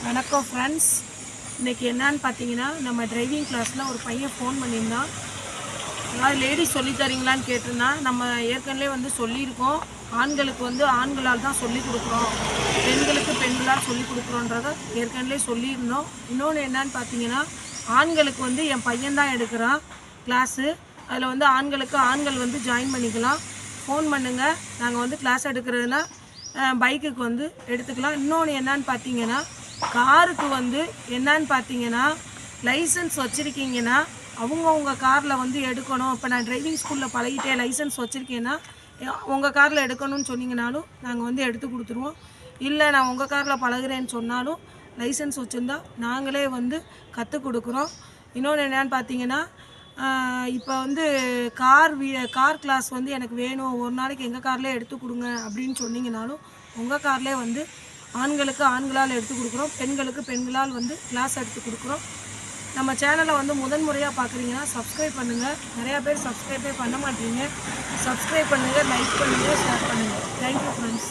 வணக்கம் ஃப்ரெண்ட்ஸ். இன்றைக்கி என்னன்னு பார்த்தீங்கன்னா, நம்ம டிரைவிங் கிளாஸில் ஒரு பையன் ஃபோன் பண்ணியிருந்தான். அதாவது லேடிஸ் சொல்லி தரீங்களான்னு கேட்டிருந்தான். நம்ம ஏற்கனவே சொல்லியிருக்கோம், ஆண்களுக்கு ஆண்களால் தான் சொல்லிக் கொடுக்குறோம், பெண்களுக்கு பெண்களால் சொல்லிக் கொடுக்குறோன்றதை ஏற்கனவே சொல்லியிருந்தோம். இன்னொன்று என்னன்னு பார்த்தீங்கன்னா, ஆண்களுக்கு என் பையன்தான் எடுக்கிறான் கிளாஸு. அதில் ஆண்களுக்கு ஆண்கள் ஜாயின் பண்ணிக்கலாம். ஃபோன் பண்ணுங்கள். நாங்கள் கிளாஸ் எடுக்கிறதுனா பைக்குக்கு எடுத்துக்கலாம். இன்னொன்று என்னன்னு பார்த்தீங்கன்னா, காருக்கு என்னன்னு பார்த்தீங்கன்னா, லைசன்ஸ் வச்சுருக்கீங்கன்னா அவங்கவுங்க காரில் எடுக்கணும். இப்போ நான் டிரைவிங் ஸ்கூலில் பழகிட்டே லைசன்ஸ் வச்சுருக்கேன்னா உங்கள் காரில் எடுக்கணும்னு சொன்னீங்கனாலும் நாங்கள் எடுத்து கொடுத்துருவோம். இல்லை நான் உங்கள் காரில் பழகுறேன்னு சொன்னாலும் லைசன்ஸ் வச்சுருந்தா நாங்களே கற்றுக் கொடுக்குறோம். இன்னொன்று என்னென்னு பார்த்தீங்கன்னா, இப்போ கார் கிளாஸ் எனக்கு வேணும், ஒரு நாளைக்கு எங்கள் கார்லேயே எடுத்து கொடுங்க அப்படின்னு சொன்னீங்கனாலும் உங்கள் கார்லேயே ஆண்களுக்கு ஆண்களால் எடுத்து கொடுக்குறோம், பெண்களுக்கு பெண்களால் கிளாஸ் எடுத்து கொடுக்குறோம். நம்ம சேனலை முதன்முறையாக பார்க்குறீங்கன்னா சப்ஸ்கிரைப் பண்ணுங்கள். நிறையா பேர் சப்ஸ்கிரைபே பண்ண மாட்டீங்க. சப்ஸ்கிரைப் பண்ணுங்கள், லைக் பண்ணுங்கள், ஷேர் பண்ணுங்கள். Thank you friends.